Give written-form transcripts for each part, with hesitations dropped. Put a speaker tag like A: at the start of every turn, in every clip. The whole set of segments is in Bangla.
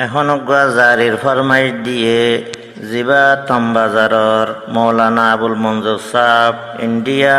A: এখন জারির ফরমাইশ দিয়ে জিবা তমবাজারর মৌলানা আবুল মঞ্জুর সাহ ইন্ডিয়া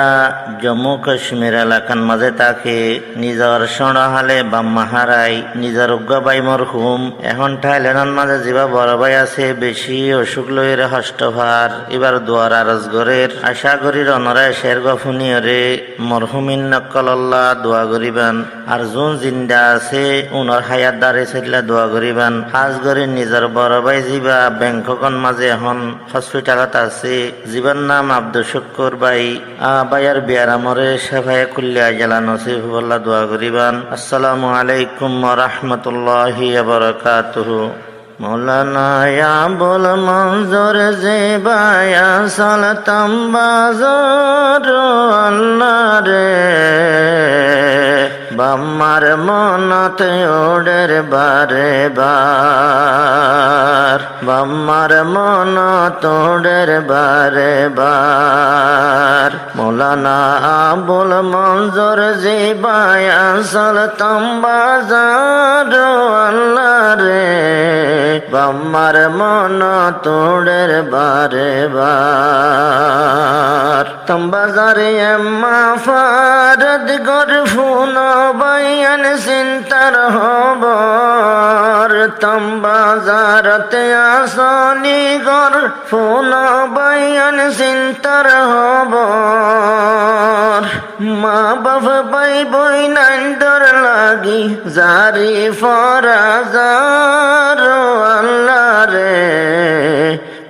A: জম্মু কাশ্মীর এলাকার মাঝে তাকে নিজর সণহালে বাম্মা হারাই নিজর উগ্গাবাই মরহুম এখন থাইল্যান্ডের মাঝে জিবা বড় ভাই আছে বেশি অসুখ লইরে হস্তভার এবার দুয়ার আরজ গরের আশা করি রনরায় শের গফুনিয়রে মরহুমিন নকল্লাহ দোয়া করিবান আর যোন জিন্দা আছে উনর হায়াত দারে সেটলা দোয়া করিবান হাজ করে নিজর বড় ভাই জিবা ব্যাংককন মাঝে এখন হসপিটালত আছে জীবন নাম আব্দুল শুক্কুর ভাই ভাইয়ার বিয়ার আমরে সেফায়ে কুল্লিয়া জেলা নসিব বল্লা দোয়া করিবান। আসসালামু আলাইকুম ওয়া রাহমাতুল্লাহি ওয়া বারাকাতুহু। মৌলানা আবুল মঞ্জুর জিবায়া সালাতাম বাজার আল্লাহ রে বাম্মার মনতে ওডের বারে বার বাম্মার মন তোডের বারে বার মৌলানা আবুল মঞ্জুর জিবায়া সালাতাম বাজার আল্লাহ রে বাম্মার মন তোডের বারে বার তম্বাজারে এম্মা ফারদ গর ফুন বয়ান সিন্তার হবর তম্বাজারতে আসনি গর ফুন বয়ান সিন্তার হবর মা বাপ বাই বই নান্দর লাগি জারি ফরাজার আল্লাহ রে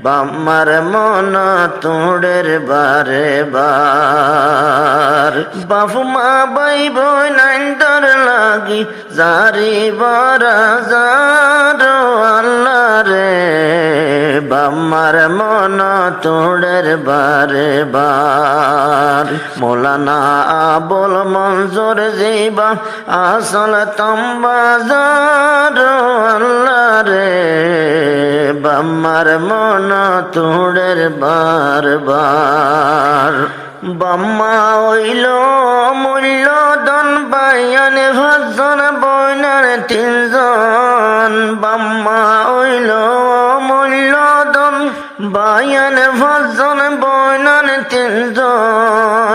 A: বাম্মার মন তোড়ের বারে বার বাপু মা বাই বই নান্দর লাগি জারি বরাজার আল্লাহ রে বাম্মার মন তোড়ের বারে বার মৌলানা আবুল মঞ্জুর জিবা আসল তম্বাজার আল্লাহ রে বাম্মার মন তোড়ের বার বার বাম্মা হইল মূল্য দন বায়ান ভজন বইনার তিনজন বাম্মা হইল মূল্য দন বায়ান ভজন বইনার তিনজন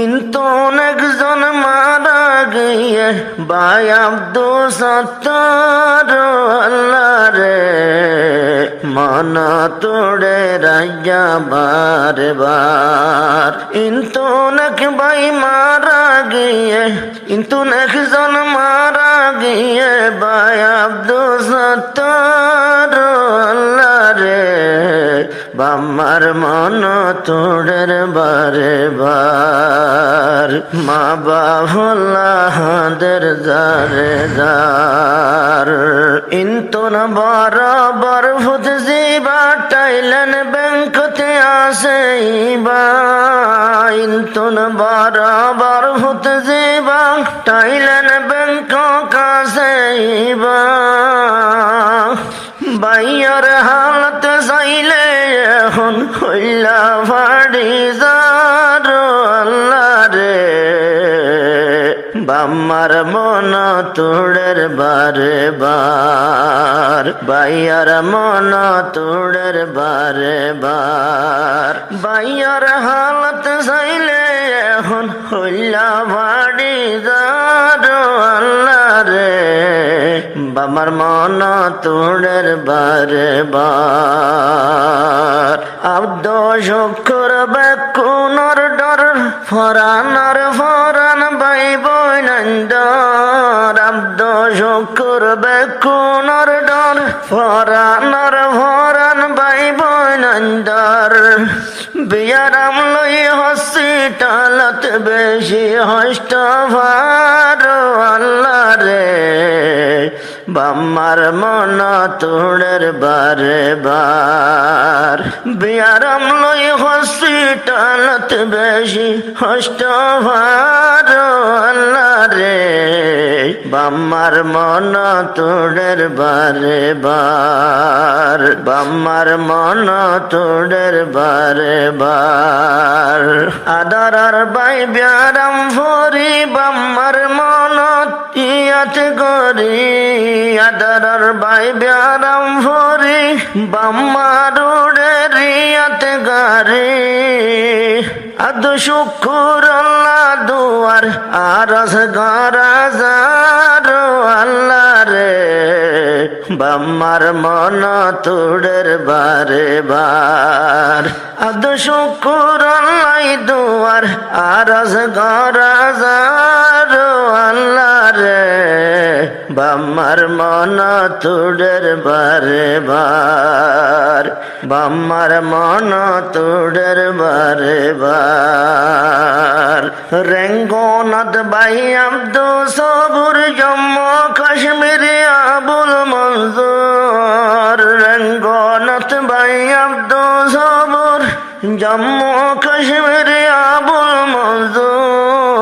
A: ইন্তন একজন মারা গিয়ে বাই আব্দুল সত্তর আল্লাহ রে মন তোড়ে রাজা বার বার ইন্তু নখ ভাই মারা গিয়ে ইন্তু নখজন মারা গিয়ে ভাই আব্দুল সত্তর আল্লাহ রে বাম্মার মন তোড়ের বারে বার মা বাবুল্লাহদের জারে জার ইন্তুন বরাবর ভূত জিবা টাইলেন ব্যাংকতে আসে বা ইন্তুন বরাবর ভূত জিবা টাইলেন ব্যাংকক আসে বা বাইয়ার হালত চাইলে এখন হইলা ভাড়ি যার আল্লাহ রে বাম্মার মন তোড়ের বারে বার বাইয়ার মন তোড়ের বারে বার বাইয়ার হালত চাইলে এখন হইলা ভাড়ি যার আল্লাহ রে বামার মন তোড়ের বারে বার আব্দ শুক্র বেকুনর ডর ফরানর ফরান বাই বৈনন্দর আব্দ শুক্র বেকুনর ডর ফরানর ফরান বাই বৈনন্দর বিয়ারাম লই হসপিটালত বেশি হষ্ট ভার আল্লাহ রে বাম্মার মন তোড়ের বারে বার বিয়ারাম লই হসপিটালত বেশি হষ্ট ভার আল্লাহ রে বাম্মার মন তোড়ের বারে বার বাম্মার মন তোড়ের বারে বার আদারার বাই বিয়ারাম ভরি বাম্মার মন ইয়াত গরি আদরর বাই ব্যারাম ভরি বাম্মারুড়ে রিয়াত গারে আদু শুকুর আল্লাহ দুয়ার আরস গরাজার আল্লাহ রে বাম্মার মন তুড়ের বারে বার আদু শুকুর আল্লাহ দুয়ার আরস গরাজার আল্লাহ রে বাম্মার মন তুড়ের বারে বার বাম্মার মন তুড়ের বারে বার রেঙ্গনাথ বাই আব্দু সবুর জম্মু কাশ্মীর আবুল মঞ্জুর রেঙ্গনাথ বাই আব্দু সবুর জম্মু কাশ্মীর আবুল মঞ্জুর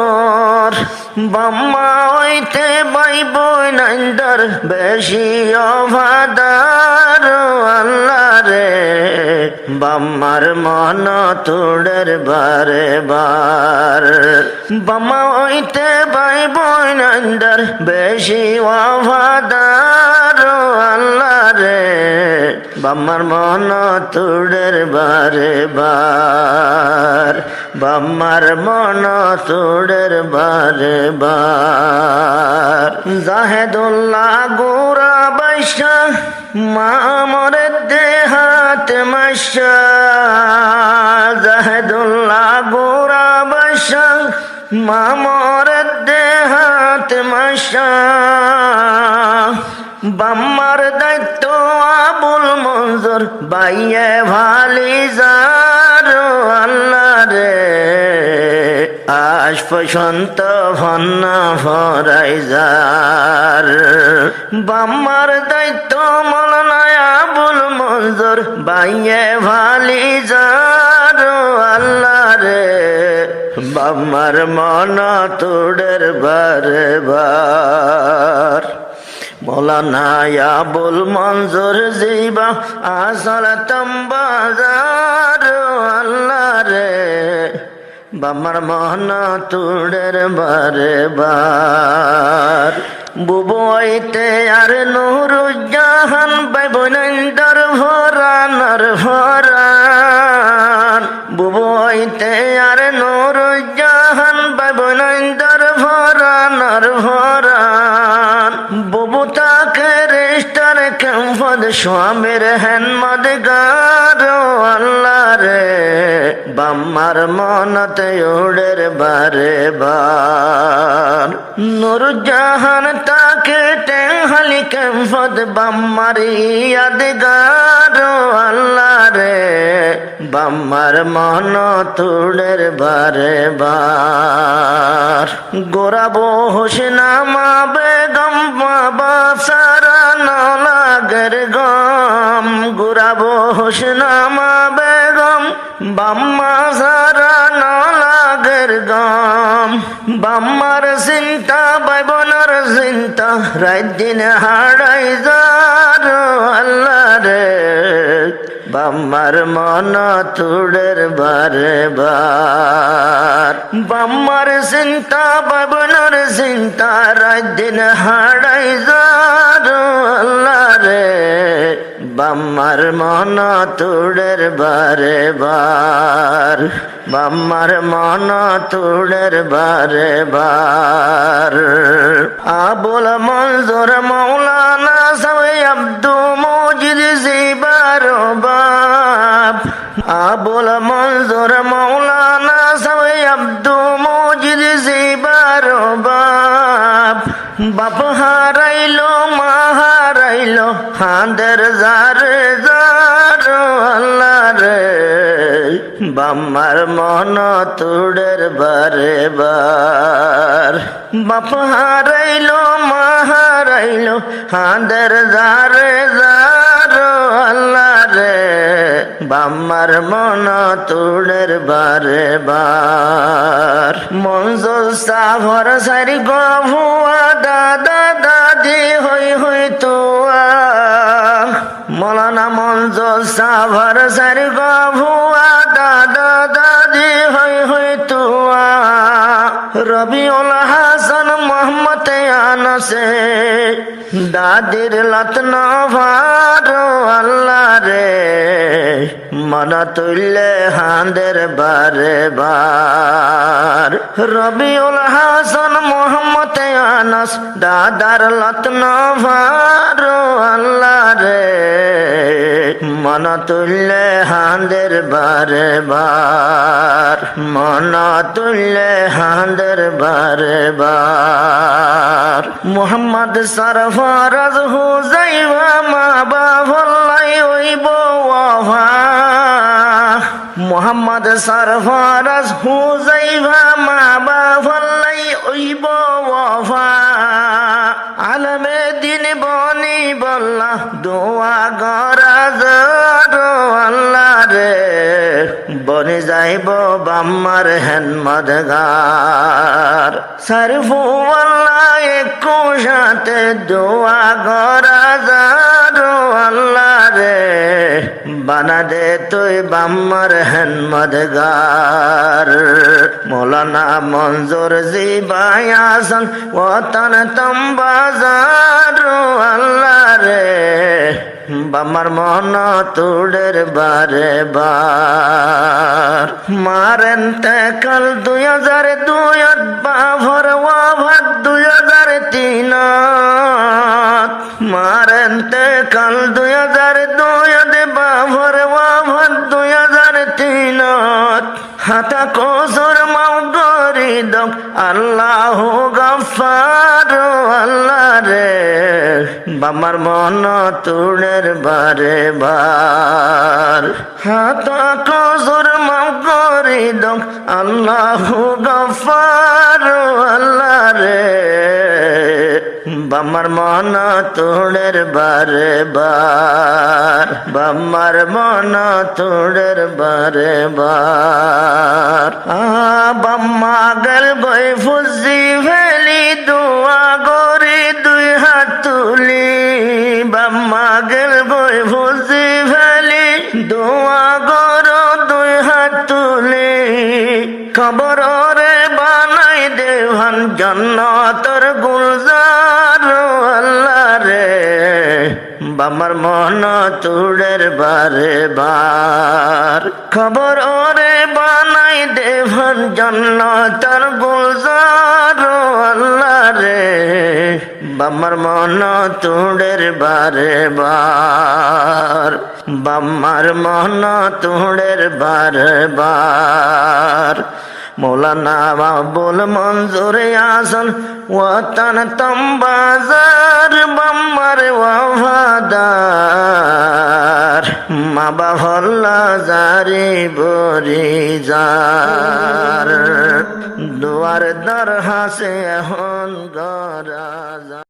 A: বাম্মা হইতে বাই বইনাইন্দার বেশি অভাদার আল্লাহ রে বাম্মার মন তুড়ের বারে বার বাম্মা হইতে বাই বইনাইন্দার বেশি অভাদার আল্লাহ রে বাম্মার মন তুড়ের বারে বার বাম্মার মন তুড়ের বারে বার জাহেদুল্লাহ গোরা বাইশা মামর দেহাত মাশা জাহেদুল্লাহ গোরা বাইশা মামর দেহাত মাশা বাম্মার দায়িত্ব আবুল মঞ্জুর বাইয়ে ভালি যার আল্লাহ রে আশ পছন্দ ভন্না ভরাই যার বাম্মার দায়িত্ব মলনায় আবুল মঞ্জুর বাইয়ে ভালি যার আল্লাহ রে বাম্মার মন তুড়ের বারে বার মৌলানা আবুল মঞ্জুর জিবা আসল তম্বাজার আল্লাহ রে বাম্মার মন তুড়ের বারে বার বুবইতে আর নুরুজ্জাহান বাই বনন্দর ভরানর ভরান বুবইতে আর নুরুজ্জাহান বাই বনন্দর ভরানর ভরান বুবু তাকে রেস্টার কেমফদ স্বামীর হেনমদ গার আল্লাহ রে বাম্মার মনতে উড়ের বারে বার নুরুজ্জাহান তাকে টেংহালি কেমফদ বাম্মার ইয়াদগার আল্লাহ রে বাম্মার মন তুড়ের বারে বার গোরাবো হোসেনামা বেগম বাবা সারা নলাগের গম গোরাবো হোসেনামা বেগম বাম্মা সারা নলাগের গম বাম্মার চিন্তা বাইবনার চিন্তা রাত দিন হারাই যার আল্লাহ রে বাম্মার মন তুড়ের বারে বার বাম্মার চিন্তা বাইবনার চিন্তা রাত দিন হারাই যার আল্লাহ রে বাম্মার মন তুড়ের বারে বার বাম্মার মন তুড়ের বারে বার আবুল মঞ্জুর মৌলানা সবাই আব্দু মজিদ জিবার বাপ আবুল মঞ্জুর মৌলানা সবাই আব্দু মজিদ জিবার বাপ বাপ হারাইলো মা হারাইলো হাঁদের যারে যার আল্লাহ রে বাম্মার মন তুড়ের বারে বার বাপ হারাইলো মা হারাইলো হাঁদের যারে যার আল্লাহ রে বাম্মার মন তুড়ের বারে বার মঞ্জুর সাভর সারি গভুয়া দাদা দাদি হই হই তোয়া মৌলানা মঞ্জুর সাভর সারি গভুয়া দাদা দাদি হই হই তোয়া রবিউল হাসান মোহাম্মদ আনা আছে দাদির লতন ভারো আল্লাহ রে মন তুললে হাঁদের বারে বার রবিউল হাসান মোহাম্মদ আনাস দাদার লতন ভারো আল্লাহ রে মন তুললে হাঁদের বারে বার মন তুললে হাঁদের বারে বার মোহাম্মদ সরফরাজ হুজাইফা মা বাবলাই ওইব ওয়াফা মোহাম্মদ সরফরাজ হুজাইফা মা বাবলাই ওইব ওয়াফা আলমে দিন বনি বল্লা দোয়া গরাজ আল্লাহ রে বনে যাইব বাম্মার হেন মদগার সরফু আল্লাহ একসাথে দোয়া গরাজ আল্লাহ রে বানা দে তুই বাম্মার হেন মদগার মৌলানা মঞ্জুর জিবায়াসন ওতন তম্বাজার আল্লাহ রে বামার মন তোড়ের বারে বার মারেন তে কাল 2002 বাভর ওয়াভাত 2003 মারেন তে কাল 2002 বাভর ওয়াভাত 2003 হাতা কোসর মাও গরিদক আল্লাহ গফফার আল্লাহ রে বামার মন তুড়ের বারে বার হাতা কোসর মাও গরিদক আল্লাহ গফফার আল্লাহ রে বামার মন তোড়ের বারে বার বামার মন তোড়ের বারে বার বাম্মা গল গই ফুজি ভেলি দোয়া গরি 2 হাত তুলি বাম্মা গল গই ফুজি ভেলি দোয়া গর 2 হাত তুলি কবর রে বানাই দেভান জান্নাতের গুলজার আল্লাহ রে বামার মন তুড়ের বারে বার খবর রে বানাই দেভান জান্নাতের গুলজার আল্লাহ রে বামার মন তুড়ের বারে বার বামার মন তুড়ের বারে বার মৌলানা আবুল মঞ্জুর আসান ওয়াতন তম্বাজার বাম্মার ওয়াফাদার মা বাভল্লা জারি বরি যার দুয়ার দর হাসে এখন গরাজা